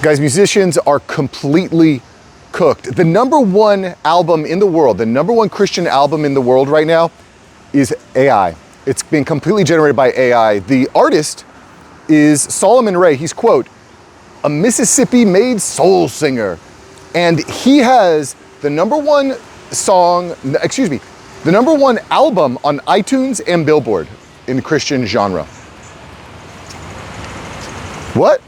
Guys, musicians are completely cooked. The #1 album in the world, the #1 Christian album in the world right now is AI. It's been completely generated by AI. The artist is Solomon Ray. He's, quote, a Mississippi-made soul singer. And he has the #1 song, the #1 album on iTunes and Billboard in the Christian genre. What?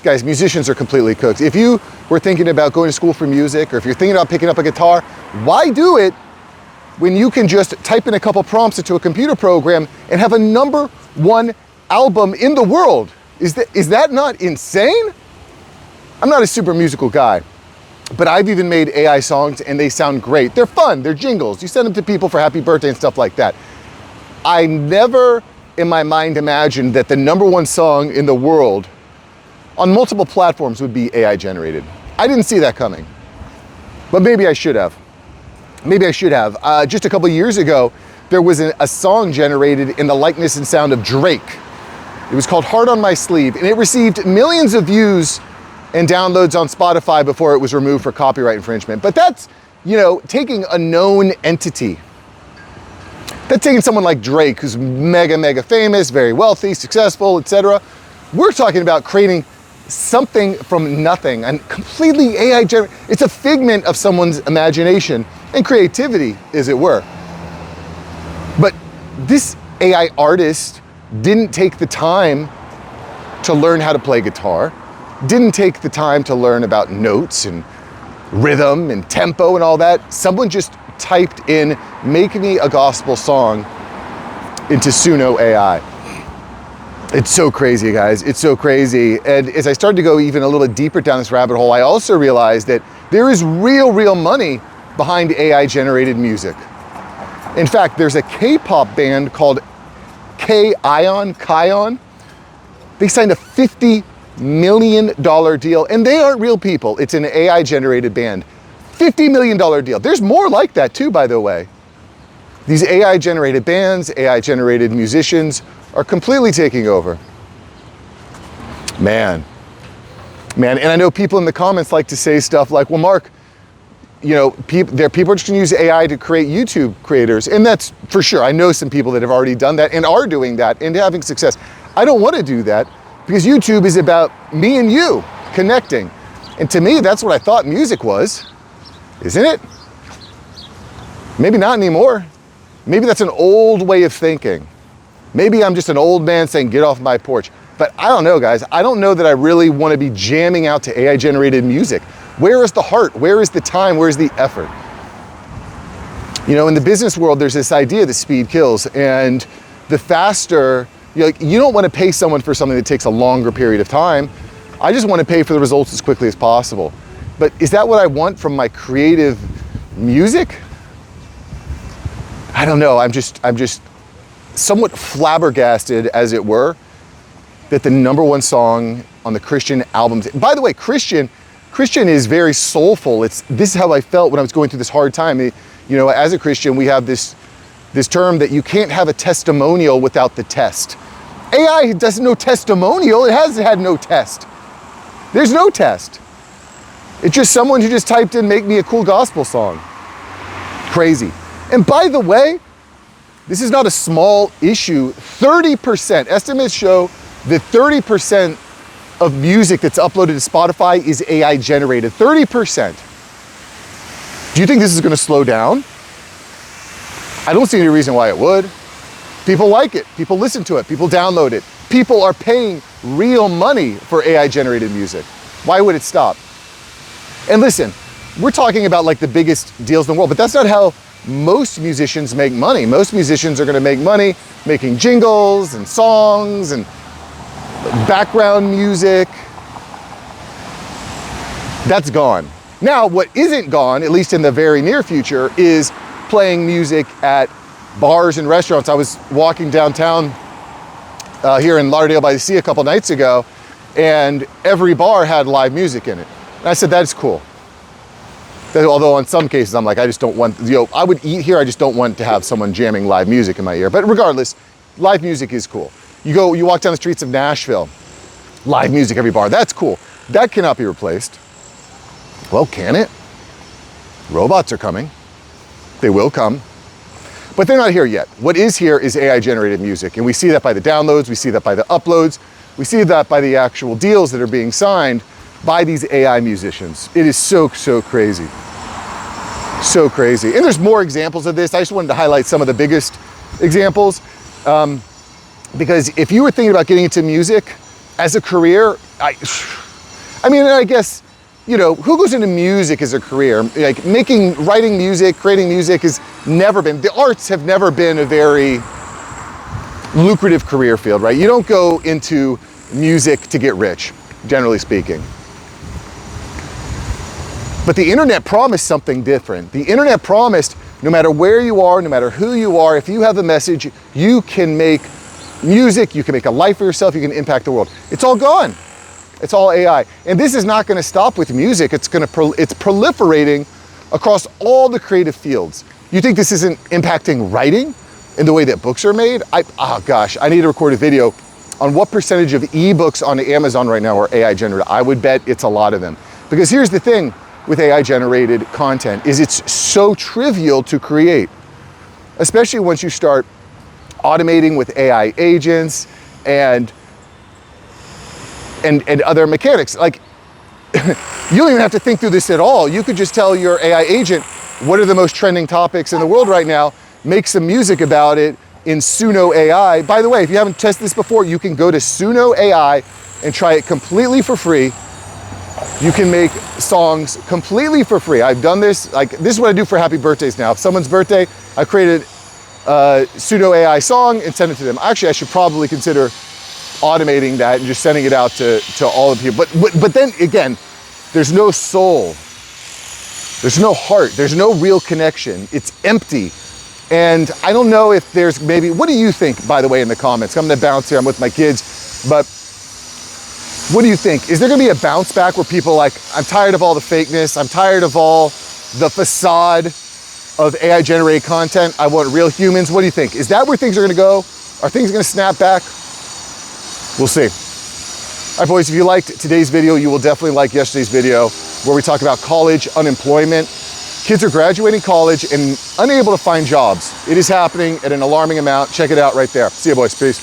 Guys, musicians are completely cooked. If you were thinking about going to school for music, or if you're thinking about picking up a guitar, why do it when you can just type in a couple prompts into a computer program and have a #1 album in the world? Is that not insane? I'm not a super musical guy, but I've even made AI songs and they sound great. They're fun, they're jingles. You send them to people for happy birthday and stuff like that. I never in my mind imagined that the #1 song in the world on multiple platforms would be AI generated. I didn't see that coming, but maybe I should have. Maybe I should have. Just a couple years ago, there was a song generated in the likeness and sound of Drake. It was called Heart on My Sleeve, and it received millions of views and downloads on Spotify before it was removed for copyright infringement. But that's, taking a known entity. That's taking someone like Drake, who's mega famous, very wealthy, successful, etc. We're talking about creating something from nothing and completely AI generated. It's a figment of someone's imagination and creativity, as it were. But this AI artist didn't take the time to learn how to play guitar, didn't take the time to learn about notes and rhythm and tempo and all that. Someone just typed in, make me a gospel song into Suno AI. It's so crazy, guys. It's so crazy. And as I started to go even a little deeper down this rabbit hole, I also realized that there is real money behind AI generated music. In fact, there's a K-pop band called Kion. They signed a $50 million deal, and they aren't real people. It's an AI generated band. $50 million deal. There's more like that too, by the way. These AI generated bands, AI generated musicians are completely taking over. Man. And I know people in the comments like to say stuff like, well, Mark, people are just gonna use AI to create YouTube creators. And that's for sure. I know some people that have already done that and are doing that and having success. I don't want to do that because YouTube is about me and you connecting. And to me, that's what I thought music was, isn't it? Maybe not anymore. Maybe that's an old way of thinking. Maybe I'm just an old man saying, get off my porch. But I don't know, guys. I don't know that I really want to be jamming out to AI generated music. Where is the heart? Where is the time? Where's the effort? In the business world, there's this idea that speed kills. And the faster, you don't want to pay someone for something that takes a longer period of time. I just want to pay for the results as quickly as possible. But is that what I want from my creative music? I don't know. I'm just somewhat flabbergasted, as it were, that the #1 song on the Christian albums. By the way, Christian is very soulful. This is how I felt when I was going through this hard time. As a Christian, we have this term that you can't have a testimonial without the test. AI does no testimonial. It has had no test. There's no test. It's just someone who just typed in, make me a cool gospel song. Crazy. And by the way, this is not a small issue. 30%, estimates show that 30% of music that's uploaded to Spotify is AI generated. 30%. Do you think this is going to slow down? I don't see any reason why it would. People like it. People listen to it. People download it. People are paying real money for AI generated music. Why would it stop? And listen, we're talking about like the biggest deals in the world, but that's not how most musicians make money. Most musicians are going to make money making jingles and songs and background music. That's gone. Now, what isn't gone, at least in the very near future, is playing music at bars and restaurants. I was walking downtown here in Lauderdale by the Sea a couple nights ago, and every bar had live music in it. And I said, that's cool. Although in some cases I'm like, I just don't want, I would eat here, I just don't want to have someone jamming live music in my ear. But regardless, live music is cool. You walk down the streets of Nashville, live music every bar, that's cool. That cannot be replaced. Well, can it? Robots are coming. They will come. But they're not here yet. What is here is AI-generated music, and we see that by the downloads, we see that by the uploads, we see that by the actual deals that are being signed by these AI musicians. It is so, so crazy. So crazy. And there's more examples of this. I just wanted to highlight some of the biggest examples. Because if you were thinking about getting into music as a career, I mean, I guess, you know, who goes into music as a career? Like writing music, creating music has never been, the arts have never been a very lucrative career field, right? You don't go into music to get rich, generally speaking. But the internet promised something different. The internet promised no matter where you are, no matter who you are, if you have a message, you can make music, you can make a life for yourself, you can impact the world. It's all gone. It's all AI. And this is not going to stop with music. It's proliferating across all the creative fields. You think this isn't impacting writing in the way that books are made? Oh gosh, I need to record a video on what percentage of ebooks on Amazon right now are AI generated. I would bet it's a lot of them. Because here's the thing with AI generated content is it's so trivial to create, especially once you start automating with AI agents and other mechanics. Like, you don't even have to think through this at all. You could just tell your AI agent, what are the most trending topics in the world right now? Make some music about it in Suno AI. By the way, if you haven't tested this before, you can go to Suno AI and try it completely for free. You can make songs completely for free. I've done this, like, this is what I do for happy birthdays now. If someone's birthday, I created a Suno AI song and send it to them. Actually, I should probably consider automating that and just sending it out to all the people. But then again, there's no soul. There's no heart. There's no real connection. It's empty. And I don't know if there's maybe, what do you think, by the way, in the comments? I'm gonna bounce here, I'm with my kids, but what do you think? Is there gonna be a bounce back where people are like, I'm tired of all the fakeness, I'm tired of all the facade of AI generated content, I want real humans? What do you think? Is that where things are gonna go? Are things gonna snap back? We'll see. All right, boys, if you liked today's video, you will definitely like yesterday's video where we talk about college unemployment. Kids are graduating college and unable to find jobs. It is happening at an alarming amount. Check it out right there. See you, boys. Peace.